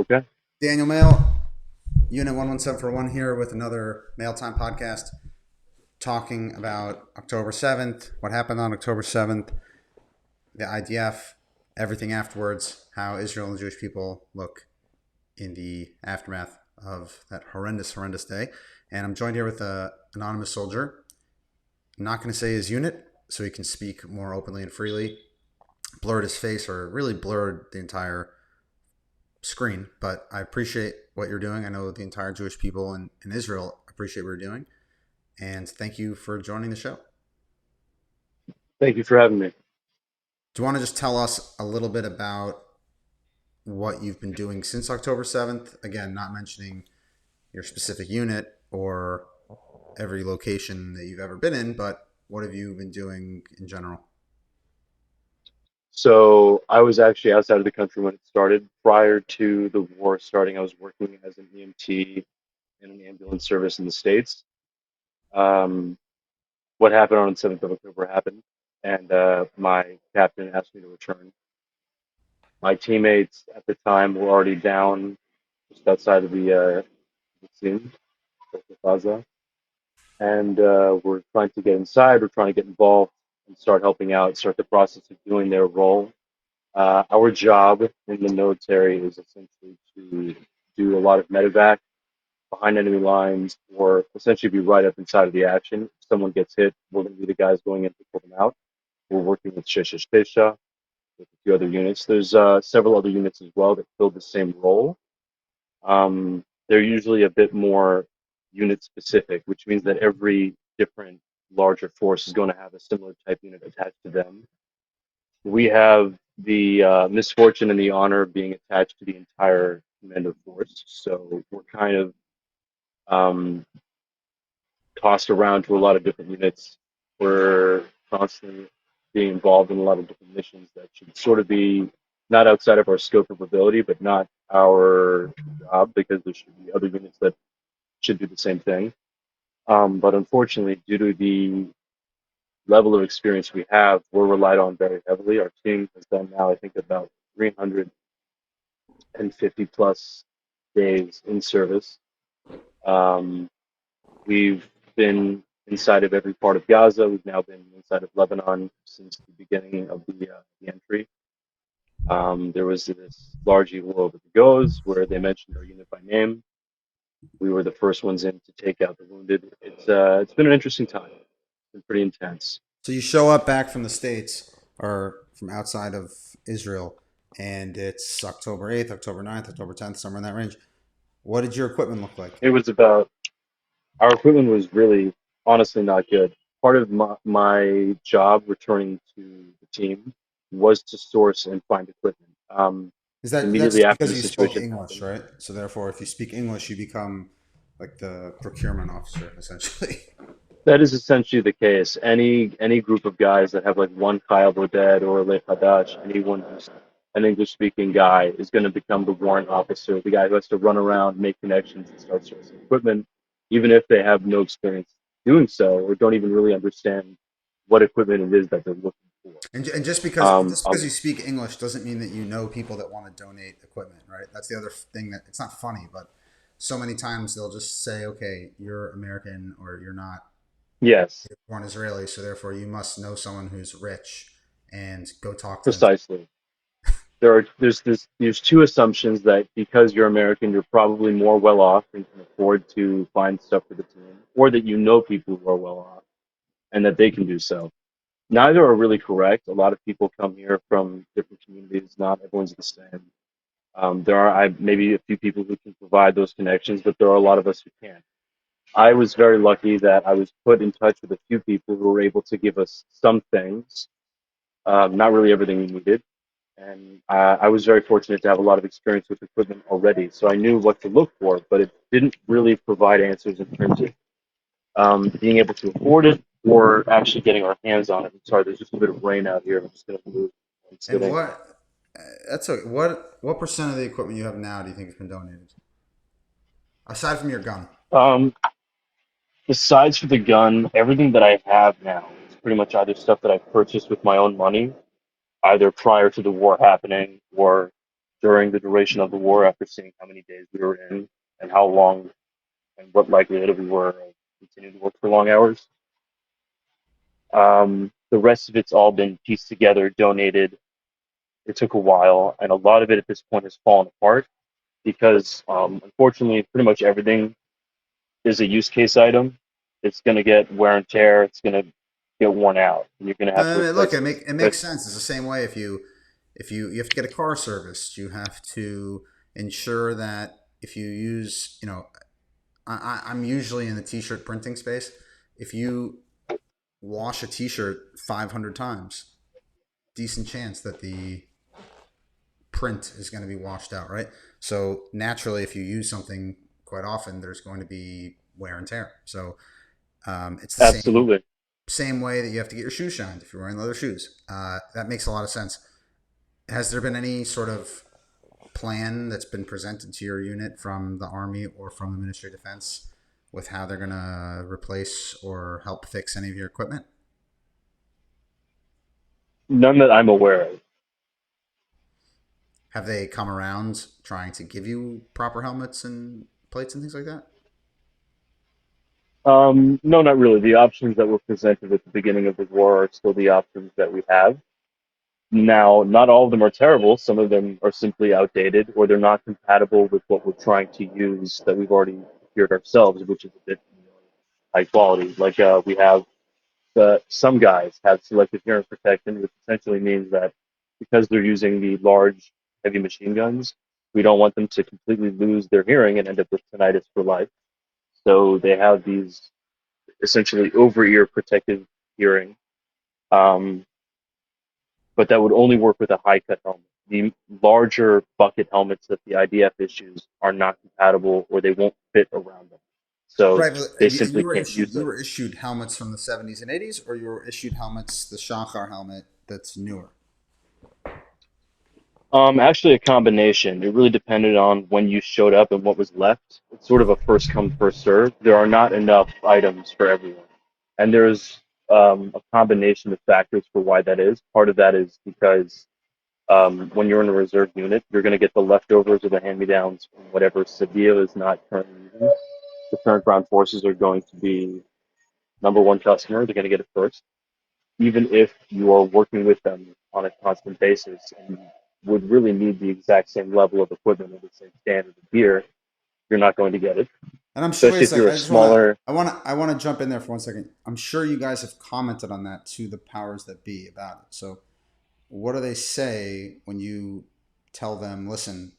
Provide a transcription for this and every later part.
Okay. Daniel Mail, Unit 11741 here with another Mail Time podcast talking about October 7th, what happened on October 7th, the IDF, everything afterwards, how Israel and Jewish people look in the aftermath of that horrendous day. And I'm joined here with an anonymous soldier. I'm not going to say his unit so he can speak more openly and freely. Blurred his face or really blurred the entire screen, but I appreciate what you're doing. I know the entire Jewish people in Israel appreciate what you're doing. And thank you for joining the show. Thank you for having me. Do you want to just tell us a little bit about what you've been doing since October 7th? Again, not mentioning your specific unit or every location that you've ever been in, but what have you been doing in general? So I was actually outside of the country when it started. Prior to the war starting, I was working as an EMT in an ambulance service in the States. Um, what happened on the 7th of October happened, and my captain asked me to return. My teammates at the time were already down just outside of the scene, the plaza, and we're trying to get inside. We're trying to get involved and start helping out, start the process of doing their role. Our job in the military is essentially to do a lot of medevac behind enemy lines, or essentially be right up inside of the action. If someone gets hit, we're going to be the guys going in to pull them out. We're working with Shesha Shesha, with a few other units. There's several other units as well that fill the same role. They're usually a bit more unit specific, which means that every different larger force is going to have a similar type unit attached to them. We have the misfortune and the honor of being attached to the entire commando force. So we're kind of um, tossed around to a lot of different units. We're constantly being involved in a lot of different missions that should sort of be not outside of our scope of ability, but not our job, because there should be other units that should do the same thing. But unfortunately, due to the level of experience we have, we're relied on very heavily. Our team has done now, I think, about 350 plus days in service. Um, we've been inside of every part of Gaza. We've now been inside of Lebanon since the beginning of the entry. There was this large evil over the Goes where they mentioned our unit by name. We were the first ones in to take out the wounded. It's been an interesting time. It's been pretty intense. So you show up back from the States or from outside of Israel, and it's October 8th, October 9th, October 10th, somewhere in that range. What did your equipment look like? It was about Our equipment was really honestly not good. Part of my job returning to the team was to source and find equipment. Is that's Immediately just after because the you spoke situation English, happened, right? So therefore, if you speak English, you become like the procurement officer, essentially. that is essentially the case. Any group of guys that have like one Kyle Boded or Le Hadash, anyone who's an English speaking guy is going to become the warrant officer, the guy who has to run around, make connections, and start sourcing equipment, even if they have no experience doing so or don't even really understand what equipment it is that they're looking for. And Um, just because um, you speak English doesn't mean that you know people that want to donate equipment, right? That's the other thing that it's not funny, but so many times they'll just say, "Okay, you're American or you're not yes, born Israeli, so therefore you must know someone who's rich and go talk to them." precisely. There's two assumptions that because you're American, you're probably more well off and can afford to find stuff for the team, or that you know people who are well off and that they can do so. Neither are really correct. A lot of people come here from different communities. Not everyone's the same. There are maybe a few people who can provide those connections, but there are a lot of us who can't. I was very lucky that I was put in touch with a few people who were able to give us some things, not really everything we needed. And I was very fortunate to have a lot of experience with equipment already, so I knew what to look for, but it didn't really provide answers in terms of being able to afford it or actually getting our hands on it. I'm sorry, there's just a bit of rain out here. I'm just going to move. I'm And sitting. that's okay. What percent of the equipment you have now do you think has been donated, aside from your gun? Um, Besides for the gun, everything that I have now is pretty much either stuff that I purchased with my own money, either prior to the war happening or during the duration of the war after seeing how many days we were in and how long and what likelihood we were of continuing to work for long hours. The rest of it's all been pieced together, donated. It took a while, and a lot of it at this point has fallen apart because, unfortunately, pretty much everything is a use case item. It's going to get wear and tear. It's going to get worn out, and you're going to have to Look, replace it. it But makes sense. It's the same way if you have to get a car serviced, you have to ensure that if you use, I'm usually in the t-shirt printing space. If you wash a t-shirt 500 times, decent chance that the print is going to be washed out, right? So naturally, if you use something quite often, there's going to be wear and tear. So it's the absolutely, same way that you have to get your shoes shined if you're wearing leather shoes. That makes a lot of sense. Has there been any sort of plan that's been presented to your unit from the Army or from the Ministry of Defense with how they're going to replace or help fix any of your equipment? none that I'm aware of. Have they come around trying to give you proper helmets and plates and things like that? No, not really. The options that were presented at the beginning of the war are still the options that we have. Now, not all of them are terrible. Some of them are simply outdated, or they're not compatible with what we're trying to use that we've already procured ourselves, which is a bit more high quality. Like we have some guys have selective hearing protection, which essentially means that because they're using the large, heavy machine guns, we don't want them to completely lose their hearing and end up with tinnitus for life. So they have these essentially over ear protective hearing. Um, but that would only work with a high cut helmet. The larger bucket helmets that the IDF issues are not compatible or they won't fit around them. So Right, but they simply you were can't issued use them. helmets from the 70s and 80s, or you were issued helmets, the Shachar helmet that's newer. Actually, a combination. It really depended on when you showed up and what was left. It's sort of a first come, first serve. There are not enough items for everyone. And there's a combination of factors for why that is. Part of that is because when you're in a reserve unit, you're going to get the leftovers or the hand-me-downs from whatever Sevilla is not currently using. The current ground forces are going to be number one customer. They're going to get it first, even if you are working with them on a constant basis and would really need the exact same level of equipment or the same standard of gear, you're not going to get it. And I'm sure. Wait a Especially if second. you're a I just want to. smaller. I want to jump in there for 1 second. I'm sure you guys have commented on that to the powers that be about it. So, what do they say when you tell them, "Listen,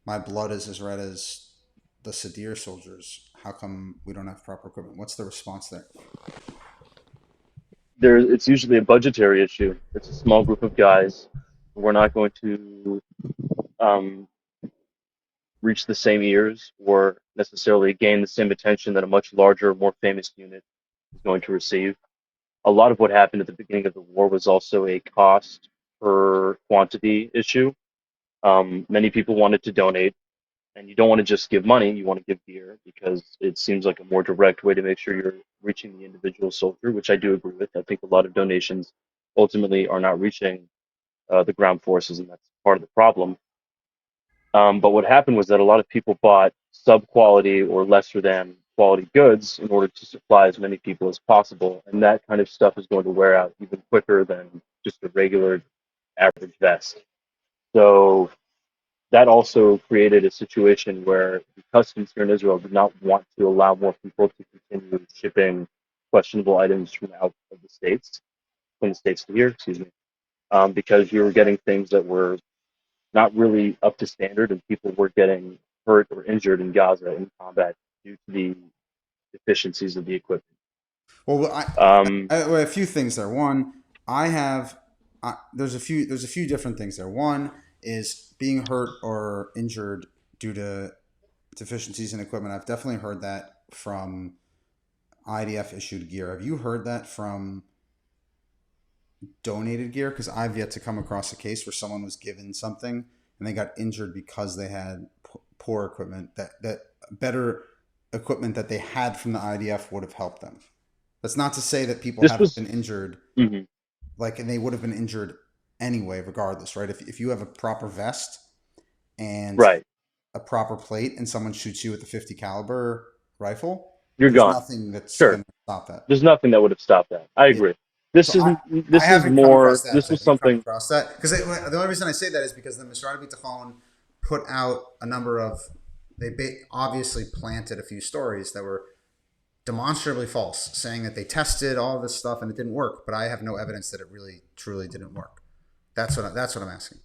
my blood is as red as the Sadir soldiers. How come we don't have proper equipment?" What's the response there? It's usually a budgetary issue. It's a small group of guys. We're not going to um, reach the same ears or necessarily gain the same attention that a much larger, more famous unit is going to receive. A lot of what happened at the beginning of the war was also a cost per quantity issue. Many people wanted to donate, and you don't want to just give money, you want to give gear because it seems like a more direct way to make sure you're reaching the individual soldier, which I do agree with. I think a lot of donations ultimately are not reaching the ground forces, and that's part of the problem. But what happened was that a lot of people bought sub quality or lesser than quality goods in order to supply as many people as possible. And that kind of stuff is going to wear out even quicker than just a regular average vest. So that also created a situation where the customs here in Israel did not want to allow more people to continue shipping questionable items from out of the states, from the states to here, excuse me, because you were getting things that were not really up to standard, and people were getting hurt or injured in Gaza in combat due to the deficiencies of the equipment. Well, Um, well, a few things there. One, I have there's a few different things there. One is being hurt or injured due to deficiencies in equipment. I've definitely heard that from IDF issued gear. Have you heard that from donated gear? Because I've yet to come across a case where someone was given something and they got injured because they had poor equipment that better equipment that they had from the IDF would have helped them. That's not to say that people this haven't was been injured, mhm. like, and they would have been injured anyway, regardless, right? If you have a proper vest and Right. a proper plate and someone shoots you with a 50 caliber rifle, You're there's gone. nothing that's Sure. going to stop that. There's nothing that would have stopped that. I Yeah. agree. So I This is haven't come across more. that. This Have was you come something. across that? Because the only reason I say that is because the Misrata Bitachon put out a number of, obviously planted a few stories that were demonstrably false, saying that they tested all this stuff and it didn't work. But I have no evidence that it really truly didn't work. That's what I'm asking.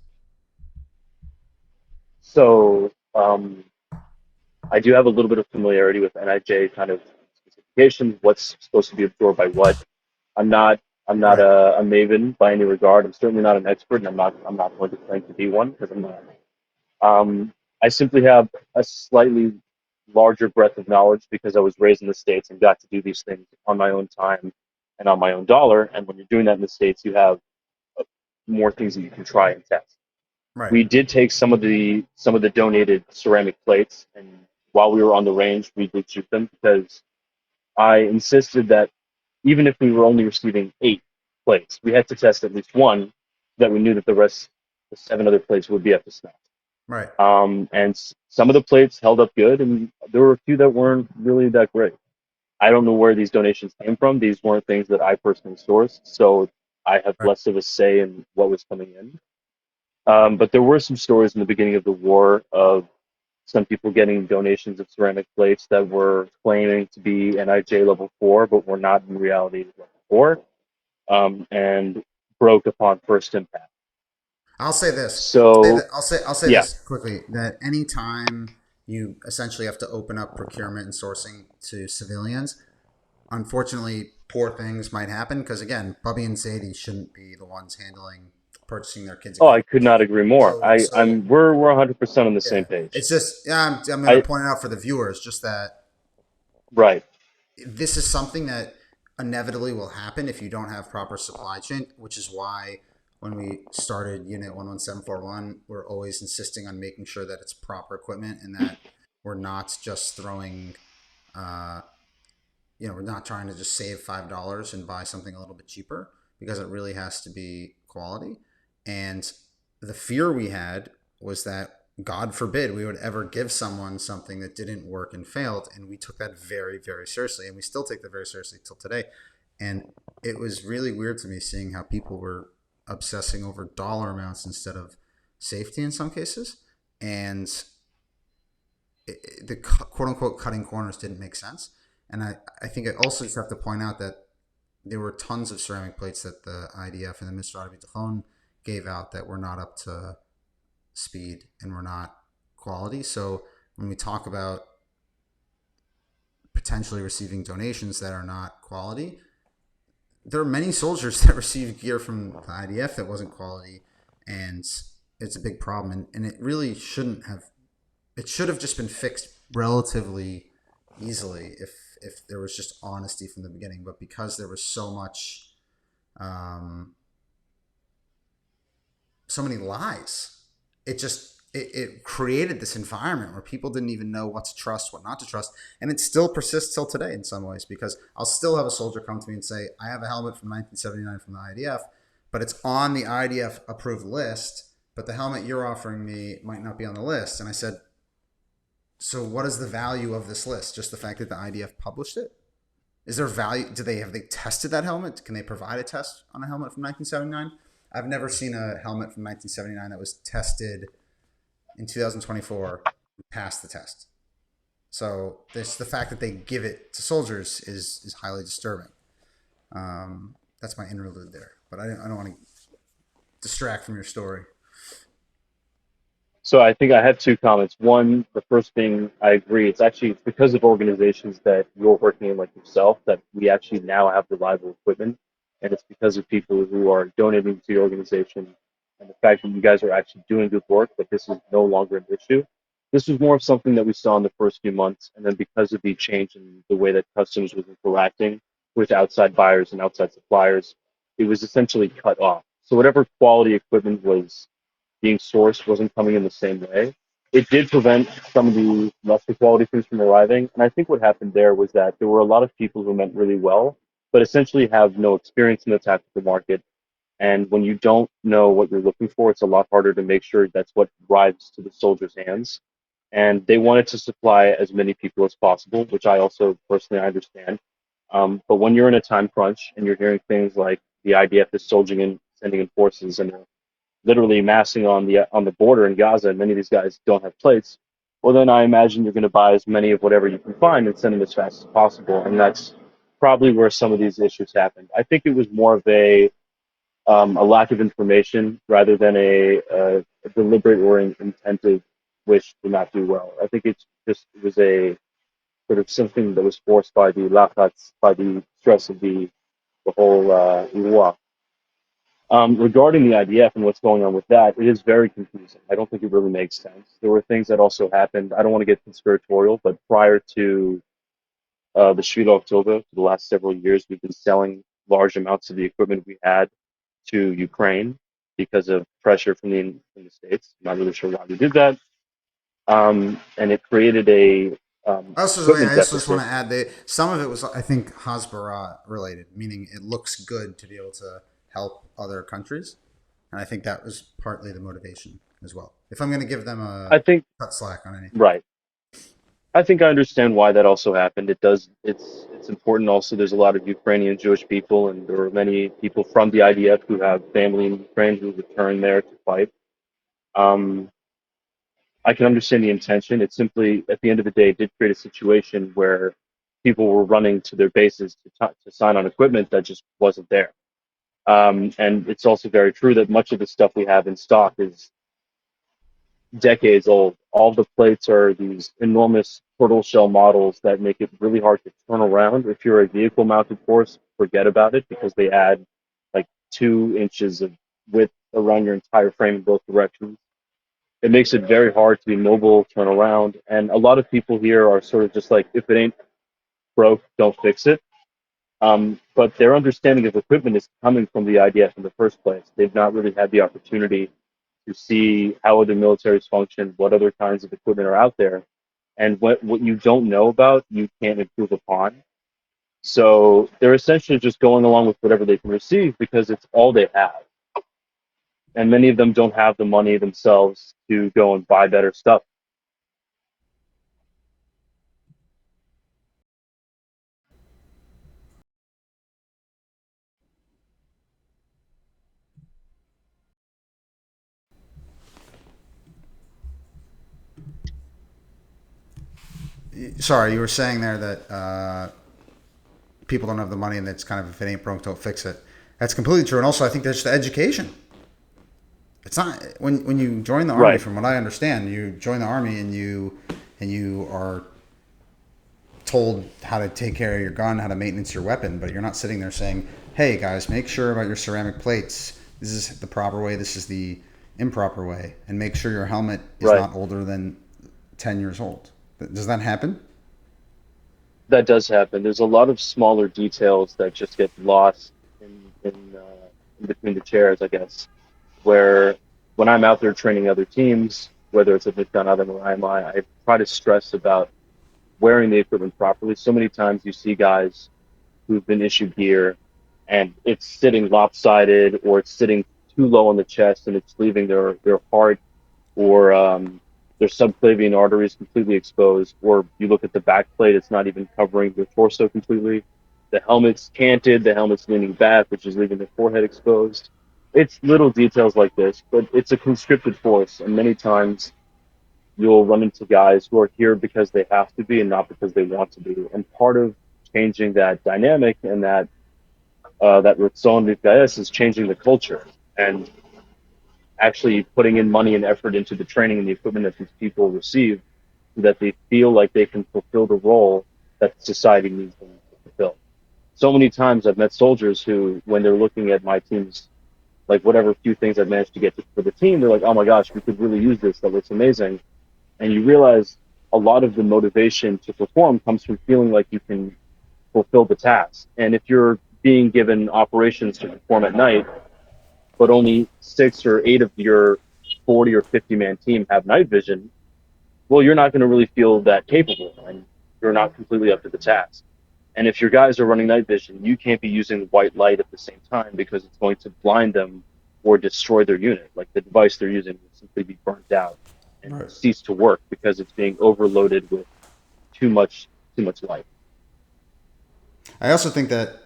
So I do have a little bit of familiarity with NIJ kind of specifications. What's supposed to be absorbed by what. I'm not. I'm not Right. a maven by any regard. I'm certainly not an expert, and I'm not going to claim to be one because I'm not. I simply have a slightly larger breadth of knowledge because I was raised in the States and got to do these things on my own time and on my own dollar. And when you're doing that in the States, you have uh, more things that you can try and test. Right. We did take some of the donated ceramic plates, and while we were on the range, we did shoot them because I insisted that even if we were only receiving 8 plates, we had to test at least one so that we knew that the 7 other plates would be up to snuff. Right. And some of the plates held up good, and there were a few that weren't really that great. I don't know where these donations came from. These weren't things that I personally sourced, so I have Right. less of a say in what was coming in. But there were some stories in the beginning of the war of some people getting donations of ceramic plates that were claiming to be NIJ level 4, but were not in reality level 4, and broke upon first impact. I'll say this. So, I'll say yeah. this quickly. That anytime you essentially have to open up procurement and sourcing to civilians, unfortunately, poor things might happen because again, Bubby and Sadie shouldn't be the ones handling purchasing their kids' Oh, I equipment. could not agree more. So We're 100% on the same yeah, page. it's just yeah. I'm going to I point it out for the viewers, just that Right. this is something that inevitably will happen if you don't have proper supply chain, which is why when we started Unit 11741, we're always insisting on making sure that it's proper equipment and that we're not just throwing, uh, we're not trying to just save $5 and buy something a little bit cheaper because it really has to be quality. And the fear we had was that God forbid we would ever give someone something that didn't work and failed. And we took that very, very seriously. And we still take that very seriously till today. And it was really weird to me seeing how people were obsessing over dollar amounts instead of safety in some cases. And the quote unquote cutting corners didn't make sense. And I think I also just have to point out that there were tons of ceramic plates that the IDF and the Mr. Bitachon gave out that were not up to speed and were not quality. So when we talk about potentially receiving donations that are not quality, there are many soldiers that receive gear from the IDF that wasn't quality, and it's a big problem. And it really shouldn't have. It should have just been fixed relatively easily if there was just honesty from the beginning. But because there was um, so many lies, it created this environment where people didn't even know what to trust, what not to trust, and it still persists till today in some ways. Because I'll still have a soldier come to me and say, "I have a helmet from 1979 from the IDF, but it's on the IDF approved list, but the helmet you're offering me might not be on the list." And I said, "So what is the value of this list? Just the fact that the IDF published it? Is there value? Have they tested that helmet? Can they provide a test on a helmet from 1979? I've never seen a helmet from 1979 that was tested in 2024 and passed the test. So this the fact that they give it to soldiers is highly disturbing. That's my interlude there, but I don't want to distract from your story. So I think I have 2 comments. One, the first thing I agree. It's because of organizations that you're working in, like yourself, that we actually now have reliable equipment, and it's because of people who are donating to the organization, and the fact that you guys are actually doing good work. That this is no longer an issue. This was more of something that we saw in the first few months, and then because of the change in the way that customs was interacting with outside buyers and outside suppliers, it was essentially cut off. So whatever quality equipment was being sourced wasn't coming in the same way. It did prevent some of the lesser quality things from arriving. And I think what happened there was that there were a lot of people who meant really well, but essentially have no experience in the tactical market, And when you don't know what you're looking for, it's a lot harder to make sure that's what arrives to the soldier's hands. And they wanted to supply as many people as possible, which I also personally understand. But when you're in a time crunch and you're hearing things like the IDF is soldiering in, sending in forces, and literally massing on the border in Gaza, and many of these guys don't have plates, well, then I imagine you're going to buy as many of whatever you can find and send them as fast as possible. And that's probably where some of these issues happened. I think it was more of a lack of information rather than a deliberate or intentive wish to not do well. I think it was a sort of something that was forced by the lachats, by the stress of the whole war. Regarding the IDF and what's going on with that, it is very confusing. I don't think it really makes sense. There were things that also happened. I don't want to get conspiratorial, but prior to the Shvili October, for the last several years, we've been selling large amounts of the equipment we had to Ukraine because of pressure from the states. I'm not really sure why we did that, and it created a I equipment also just want deficit. to add that some of it was, I think, Hasbara related, meaning it looks good to be able to help other countries, and I think that was partly the motivation as well. If I'm going to give them a I think cut slack on anything, right. I think I understand why that also happened. It does. It's important. Also, there's a lot of Ukrainian Jewish people, and there are many people from the IDF who have family in Ukraine who return there to fight. Um, I can understand the intention. It simply, at the end of the day, did create a situation where people were running to their bases to sign on equipment that just wasn't there. And it's also very true that much of the stuff we have in stock is decades old. All the plates are these enormous turtle shell models that make it really hard to turn around. If you're a vehicle mounted force, forget about it because they add like 2 inches of width around your entire frame in both directions. It makes it very hard to be mobile, turn around. And a lot of people here are sort of just like, if it ain't broke, don't fix it. But their understanding of equipment is coming from the IDF in the first place. They've not really had the opportunity to see how other militaries function, what other kinds of equipment are out there, and what you don't know about, you can't improve upon. So they're essentially just going along with whatever they can receive because it's all they have. And many of them don't have the money themselves to go and buy better stuff. sorry, you were saying there that people don't have the money, and that's kind of, if it ain't broke, don't fix it. That's completely true, and also I think there's the education. It's not when you join the army. Right. From what I understand, you join the army and you are told how to take care of your gun, how to maintenance your weapon, but you're not sitting there saying, "Hey guys, make sure about your ceramic plates. This is the proper way. This is the improper way, and make sure your helmet is Right. not older than 10 years old." Does that happen? That does happen. There's a lot of smaller details that just get lost in between the chairs, I guess. Where when I'm out there training other teams, whether it's at Midtown Adam or IMI, I try to stress about wearing the equipment properly. So many times you see guys who've been issued gear and it's sitting lopsided or it's sitting too low on the chest and it's leaving their heart or their subclavian arteries completely exposed, or you look at the back plate, it's not even covering their torso completely. The helmet's canted, the helmet's leaning back, which is leaving the forehead exposed. It's little details like this, but it's a conscripted force, and many times you'll run into guys who are here because they have to be and not because they want to be. And part of changing that dynamic and that Ratzon Vipgayes is changing the culture and actually putting in money and effort into the training and the equipment that these people receive so that they feel like they can fulfill the role that society needs them to fulfill. So many times I've met soldiers who, when they're looking at my team's, like whatever few things I've managed to get for the team, they're like, oh my gosh, we could really use this. That looks amazing. And you realize a lot of the motivation to perform comes from feeling like you can fulfill the task. And if you're being given operations to perform at night, but only 6 or 8 of your 40 or 50 man team have night vision, well, you're not going to really feel that capable and you're not completely up to the task. And if your guys are running night vision, you can't be using white light at the same time because it's going to blind them or destroy their unit. Like the device they're using will simply be burnt out and Right. cease to work because it's being overloaded with too much too much light. I also think that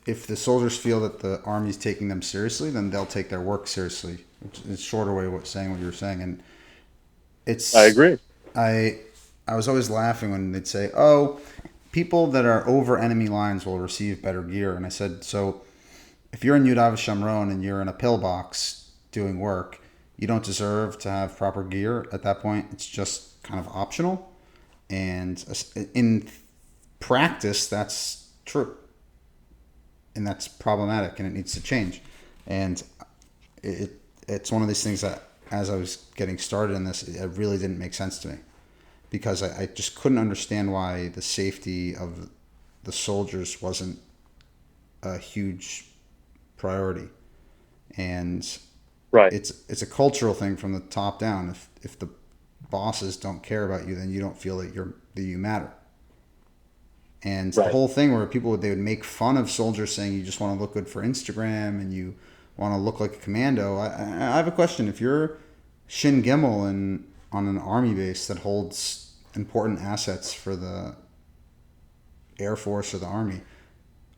if the soldiers feel that the army's taking them seriously, then they'll take their work seriously. Which is a shorter way of saying what you were saying. And I it's agree. I I was always laughing when they'd say, "Oh, people that are over enemy lines will receive better gear." And I said, "So if you're in Yudav Shamron and you're in a pillbox doing work, you don't deserve to have proper gear at that point. It's just kind of optional." And in practice, that's true, and that's problematic, and it needs to change. And it's one of these things that, as I was getting started in this, it really didn't make sense to me because I just couldn't understand why the safety of the soldiers wasn't a huge priority. And Right, it's a cultural thing from the top down. If the bosses don't care about you, then you don't feel that you matter. And the right, whole thing where they would make fun of soldiers saying you just want to look good for Instagram and you want to look like a commando. I have a question. If you're Shin Gimel and on an army base that holds important assets for the Air Force or the Army,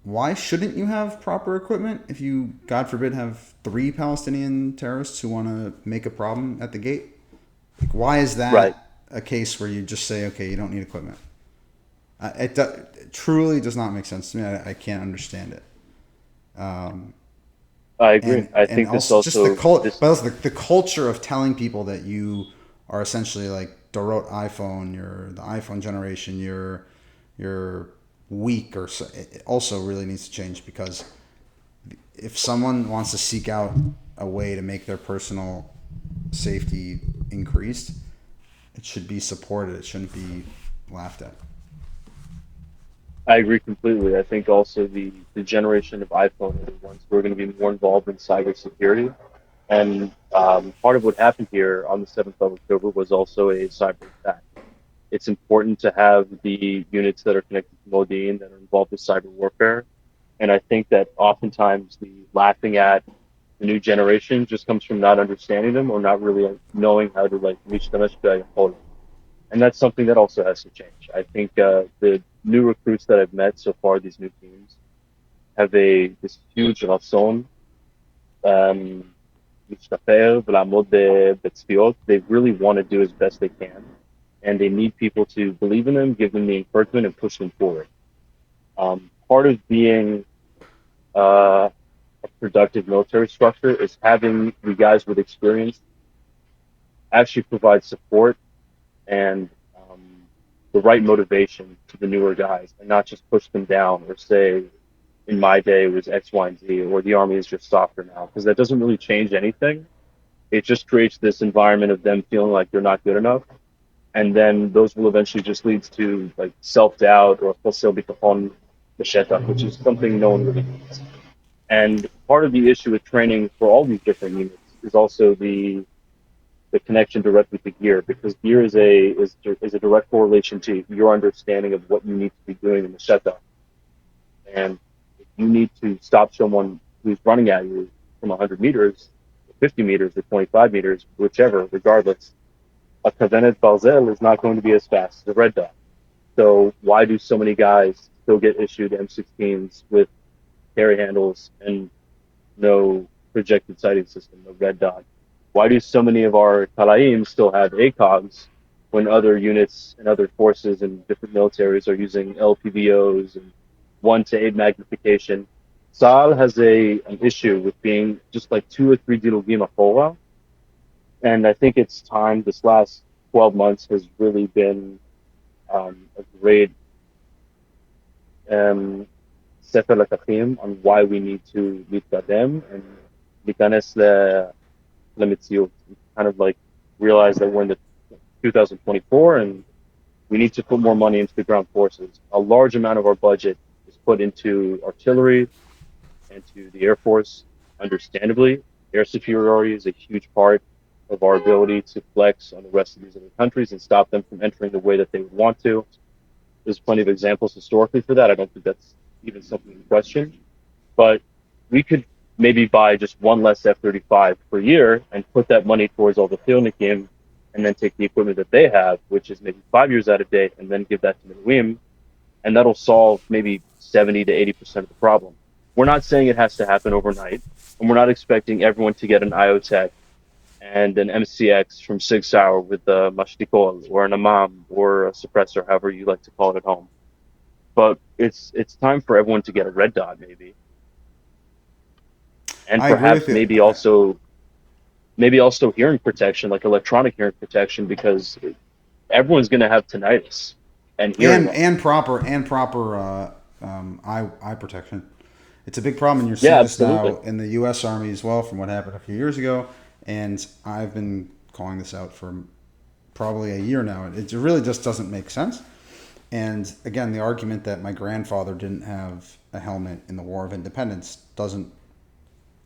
why shouldn't you have proper equipment if you, God forbid, have three Palestinian terrorists who want to make a problem at the gate? Like, why is right. that a case where you just say, okay, you don't need equipment? It truly does not make sense to me. I can't understand it. Um, I agree. and I and think this also just the also cult, this but also the culture of telling people that you are essentially like Dorot iPhone, you're the iPhone generation, you're weak, or so, it also really needs to change because if someone wants to seek out a way to make their personal safety increased, it should be supported. It shouldn't be laughed at. I agree completely. I think also the generation of iPhone are the ones who are going to be more involved in cybersecurity. And part of what happened here on the 7th of October was also a cyber attack. It's important to have the units that are connected to Modine that are involved with cyber warfare. And I think that oftentimes the laughing at the new generation just comes from not understanding them or not really knowing how to like reach them. And that's something that also has to change. I think the new recruits that I've met so far, these new teams, have a this huge rason להשתפר ולעמוד בצפיות. They really want to do as best they can, and they need people to believe in them, give them the encouragement, and push them forward. Part of being uh, a productive military structure is having the guys with experience actually provide support and the right motivation to the newer guys, and not just push them down or say, in my day, it was X, Y, and Z, or the Army is just softer now, because that doesn't really change anything. It just creates this environment of them feeling like they're not good enough. And then those will eventually just lead to like self doubt or خسر بتقان بشتات, which is something no one really needs. And part of the issue with training for all these different units is also the connection directly to gear, because gear is a direct correlation to your understanding of what you need to be doing in the shutdown. And if you need to stop someone who's running at you from 100 meters, 50 meters, or 25 meters, whichever, regardless, a Cavenet Balzel is not going to be as fast as a red dot. So why do so many guys still get issued M16s with carry handles and no projected sighting system, no red dot? Why do so many of our Talaim still have ACOGs when other units and other forces and different militaries are using LPVOs and 1 to 8 magnification? Saal has an issue with being just like 2 or 3 dilugim and I think it's time. This last 12 months has really been a great um, sefer lekachim on why we need to להתקדם and להיכנס למציאות. Kind of like realize that we're in the 2024 and we need to put more money into the ground forces. A large amount of our budget is put into artillery and to the Air Force. Understandably, air superiority is a huge part of our ability to flex on the rest of these other countries and stop them from entering the way that they would want to. There's plenty of examples historically for that. I don't think that's even something in question. But we could maybe buy just one less F-35 per year and put that money towards all the Filnikim and then take the equipment that they have, which is maybe 5 years out of date, and then give that to Miluim, and that'll solve maybe 70 to 80% of the problem. We're not saying it has to happen overnight, and we're not expecting everyone to get an IOTech and an MCX from Sig Sauer with a Mashtikol or an Imam or a suppressor, however you like to call it at home. But it's time for everyone to get a red dot, maybe, and I agree perhaps with you. maybe also hearing protection, like electronic hearing protection, because everyone's going to have tinnitus and hearing loss. And proper eye protection. It's a big problem, and you're Yeah, seeing this absolutely. now in the U.S. Army as well, from what happened a few years ago. And I've been calling this out for probably a year now. It really just doesn't make sense. And again, the argument that my grandfather didn't have a helmet in the War of Independence doesn't,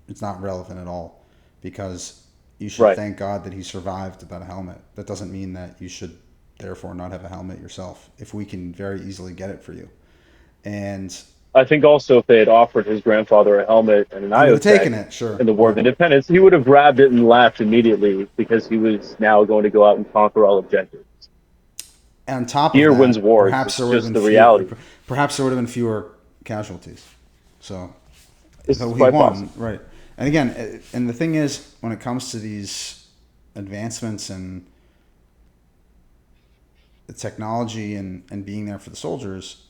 it's not relevant at all, because you should Right. thank God that he survived without a helmet. That doesn't mean that you should therefore not have a helmet yourself if we can very easily get it for you. And I think also if they had offered his grandfather a helmet and an he would have IOTech taken it, sure. in the War of Yeah. Independence, he would have grabbed it and laughed immediately because he was now going to go out and conquer all objectives. On top of Fear wins that, wars. It's just the reality. perhaps there would have been fewer casualties. So, This so is he quite won, possible. right? And again, and the thing is, when it comes to these advancements and the technology and being there for the soldiers,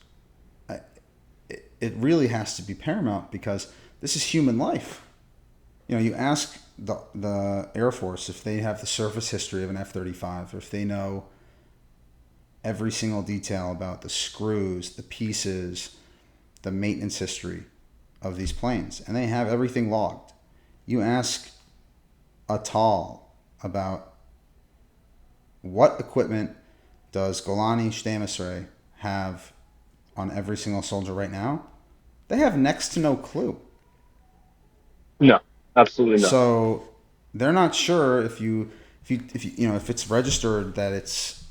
it really has to be paramount, because this is human life. You know, you ask the Air Force if they have the service history of an F-35, or if they know every single detail about the screws, the pieces, the maintenance history of these planes, and they have everything logged. You ask a Tal about what equipment does Golani Stamesray have on every single soldier right now, they have next to no clue. No, absolutely not. So they're not sure if it's registered that it's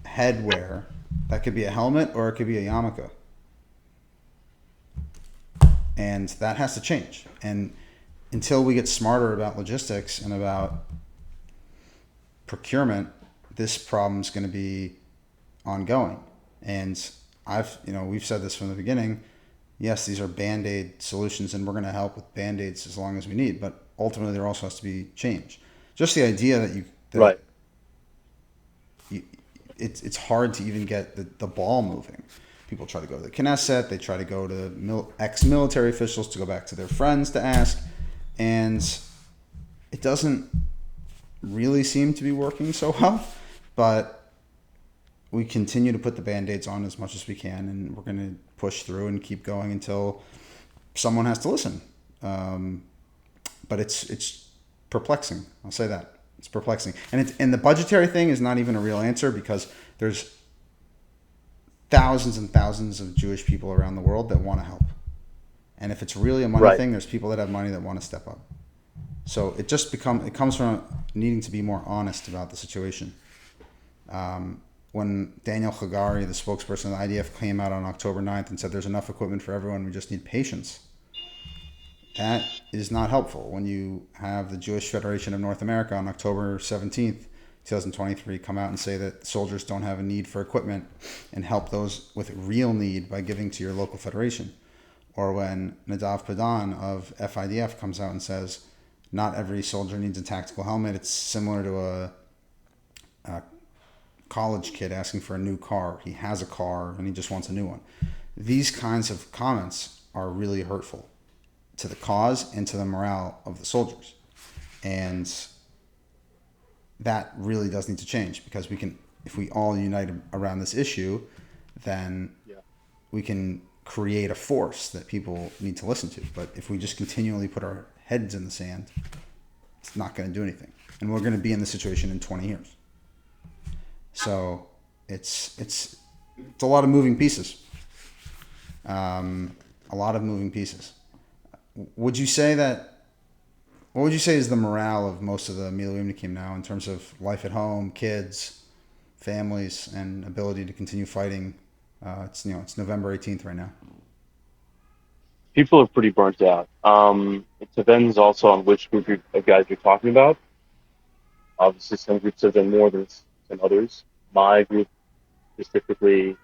headwear. That could be a helmet or it could be a yarmulke, and that has to change. And until we get smarter about logistics and about procurement, this problem's going to be ongoing. And we've said this from the beginning. Yes, these are band-aid solutions, and we're going to help with band-aids as long as we need. But ultimately, there also has to be change. Just the idea that Right. you, it's hard to even get the ball moving. People try to go to the Knesset. They try to go to ex-military officials to go back to their friends to ask, and it doesn't really seem to be working so well. But we continue to put the band-aids on as much as we can, and we're going to push through and keep going until someone has to listen. But it's perplexing. I'll say that. It's perplexing. And the budgetary thing is not even a real answer, because there's thousands and thousands of Jewish people around the world that want to help. And if it's really a money Right. thing, there's people that have money that want to step up. So it comes from needing to be more honest about the situation. When Daniel Hagari, the spokesperson of the IDF, came out on October 9th and said there's enough equipment for everyone, we just need patience, that is not helpful. When you have the Jewish Federation of North America on October 17th, 2023, come out and say that soldiers don't have a need for equipment and help those with real need by giving to your local federation. Or when Nadav Padan of FIDF comes out and says not every soldier needs a tactical helmet. It's similar to a college kid asking for a new car. He has a car and he just wants a new one. These kinds of comments are really hurtful to the cause and to the morale of the soldiers. And that really does need to change, because if we all unite around this issue, then Yeah. we can create a force that people need to listen to. But if we just continually put our heads in the sand, it's not going to do anything. And we're going to be in this situation in 20 years. So it's a lot of moving pieces. A lot of moving pieces. Would you say that? What would you say is the morale of most of the Miluimnikim now in terms of life at home, kids, families, and ability to continue fighting It's November 18th right now. People are pretty burnt out. It depends also on which of guys you're talking about. Obviously, some groups have done more than others. My group specifically,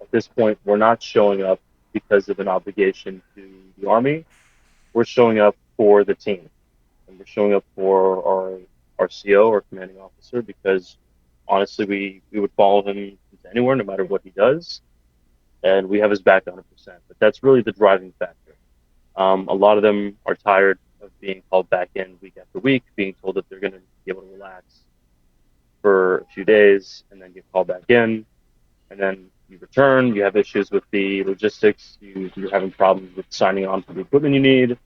at this point, we're not showing up because of an obligation to the army. We're showing up for the team, and we're showing up for our CO, our commanding officer, because honestly, we would follow him into anywhere, no matter what he does, and we have his back 100%. But that's really the driving factor. A lot of them are tired of being called back in week after week, being told that they're going to be able to relax for a few days and then get called back in. And then you return, you have issues with the logistics, you're having problems with signing on for the equipment you need.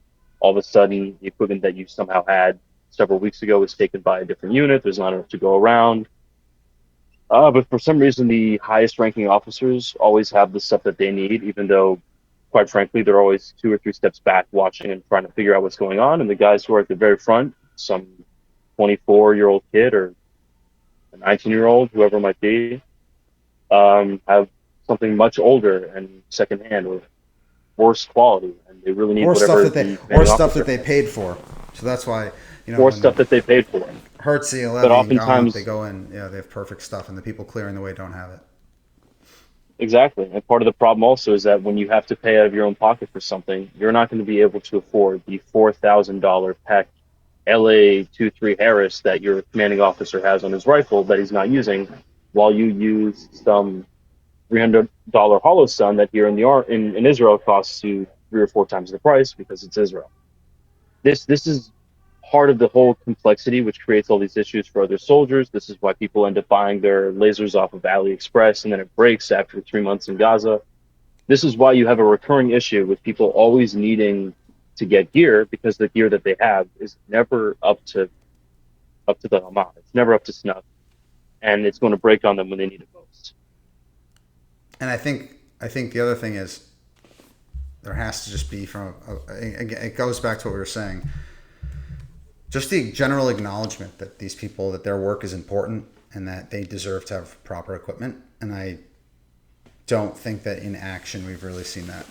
All of a sudden, the equipment that you somehow had several weeks ago is taken by a different unit. There's not enough to go around. But for some reason, the highest ranking officers always have the stuff that they need, even though, quite frankly, they're always 2 or 3 steps back watching and trying to figure out what's going on. And the guys who are at the very front, some 24-year-old kid or a 19-year-old, whoever it might be, have something much older and secondhand or worse quality. And they really need whatever the Or commanding stuff that officer they has, paid for. So that's why or when stuff that they paid for. Hertz, But Levy, and Gallant, they oftentimes, go in. Yeah, they have perfect stuff, and the people clearing the way don't have it. exactly. And part of the problem also is that when you have to pay out of your own pocket for something, you're not going to be able to afford the $4,000 pack LA 23 Harris that your commanding officer has on his rifle that he's not using, while you use some $300 hollow stun that here in Israel costs you 3 or 4 times the price because it's Israel. This is part of the whole complexity, which creates all these issues for other soldiers. This is why people end up buying their lasers off of AliExpress and then it breaks after 3 months in Gaza. This is why you have a recurring issue with people always needing to get gear because the gear that they have is never up to the Hamas. It's never up to snuff, and it's going to break on them when they need it most. And I think the other thing is there has to just be again, it goes back to what we were saying. Just the general acknowledgement that these people that their work is important and that they deserve to have proper equipment. And I don't think that in action we've really seen that,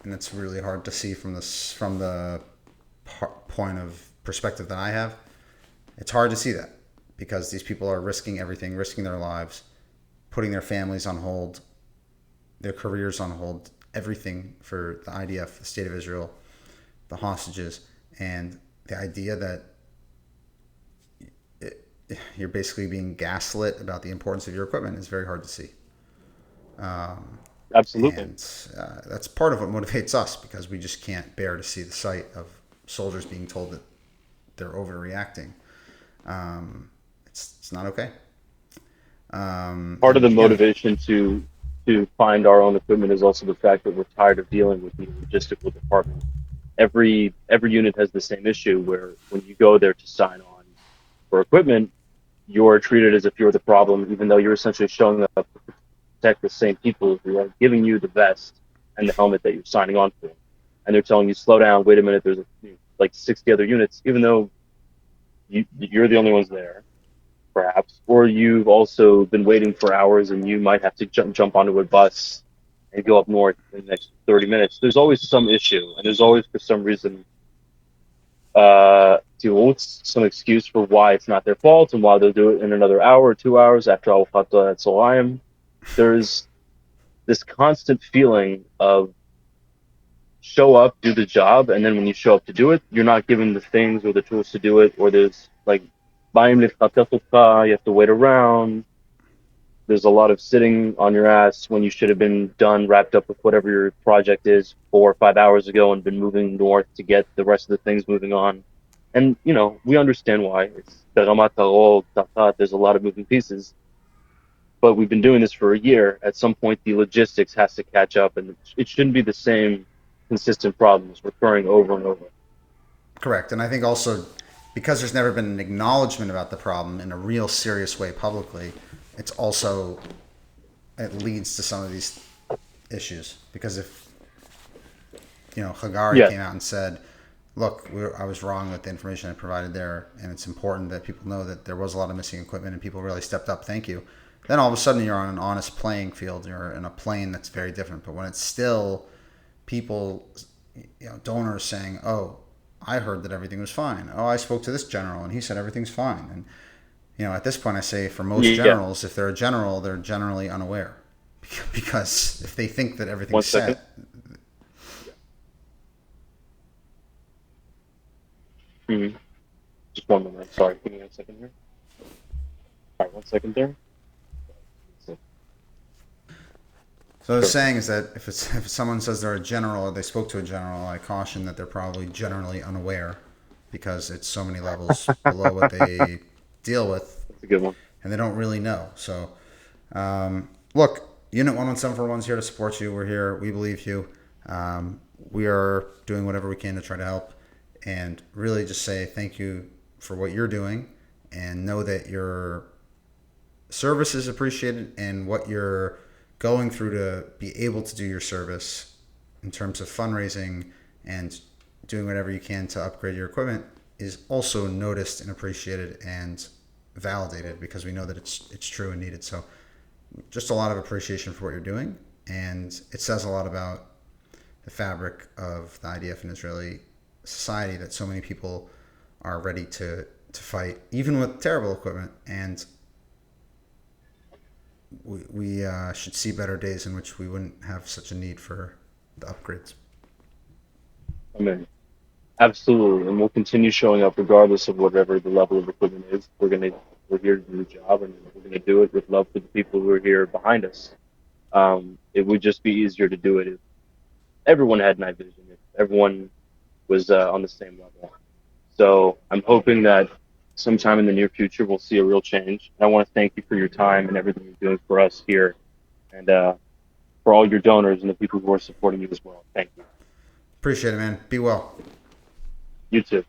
and it's really hard to see from the point of perspective that I have. It's hard to see that because these people are risking everything, risking their lives, putting their families on hold, their careers on hold, everything for the IDF, the state of Israel, the hostages, and the idea that you're basically being gaslit about the importance of your equipment is very hard to see. Absolutely. And that's part of what motivates us because we just can't bear to see the sight of soldiers being told that they're overreacting. It's not okay. Part of the And again, motivation to find our own equipment is also the fact that we're tired of dealing with the logistical department. Every unit has the same issue where when you go there to sign on for equipment, you're treated as if you're the problem, even though you're essentially showing up to protect the same people who are giving you the vest and the helmet that you're signing on for. And they're telling you, slow down, wait a minute, there's like 60 other units, even though you're the only ones there, perhaps, or you've also been waiting for hours and you might have to jump onto a bus and go up north in the next 30 minutes. There's always some issue, and there's always, for some reason, some excuse for why it's not their fault and why they'll do it in another hour or 2 hours after Al Fatah at Solayim. There's this constant feeling of show up, do the job, and then when you show up to do it, you're not given the things or the tools to do it, or there's like, you have to wait around. There's a lot of sitting on your ass when you should have been done, wrapped up with whatever your project is 4 or 5 hours ago and been moving north to get the rest of the things moving on. And, we understand why. It's there's a lot of moving pieces, but we've been doing this for a year. At some point, the logistics has to catch up, and it shouldn't be the same consistent problems recurring over and over. correct. And I think also because there's never been an acknowledgement about the problem in a real serious way publicly, it's also it leads to some of these issues. Because if Hagari Yeah, came out and said, "Look, I was wrong with the information I provided there, and it's important that people know that there was a lot of missing equipment and people really stepped up. Thank you." then all of a sudden you're on an honest playing field. You're in a plane that's very different. But when it's still people, donors saying, "Oh, I heard that everything was fine. Oh, I spoke to this general and he said everything's fine." And at this point, I say for most Yeah. generals, if they're a general, they're generally unaware because if they think that everything's One second. set, Yeah. Mhm. Just one moment. Sorry. Give me 1 second here. All right. 1 second there. So, so what I was sure. saying is that if someone says they're a general or they spoke to a general, I caution that they're probably generally unaware because it's so many levels below what they deal with, That's a good one. and they don't really know. So, look, Unit 11741 is here to support you. We're here. We believe you. We are doing whatever we can to try to help, and really just say thank you for what you're doing, and know that your service is appreciated and what you're going through to be able to do your service in terms of fundraising and doing whatever you can to upgrade your equipment is also noticed and appreciated and validated because we know that it's true and needed. So just a lot of appreciation for what you're doing, and it says a lot about the fabric of the IDF and Israeli society that so many people are ready to fight, even with terrible equipment. And we should see better days in which we wouldn't have such a need for the upgrades. I mean, absolutely, and we'll continue showing up regardless of whatever the level of equipment is. We're here to do the job, and we're gonna do it with love for the people who are here behind us. It would just be easier to do it if everyone had night vision, if everyone was on the same level. So I'm hoping that sometime in the near future we'll see a real change. And I want to thank you for your time and everything you're doing for us here, and for all your donors and the people who are supporting you as well. Thank you. Appreciate it, man. Be well. You too.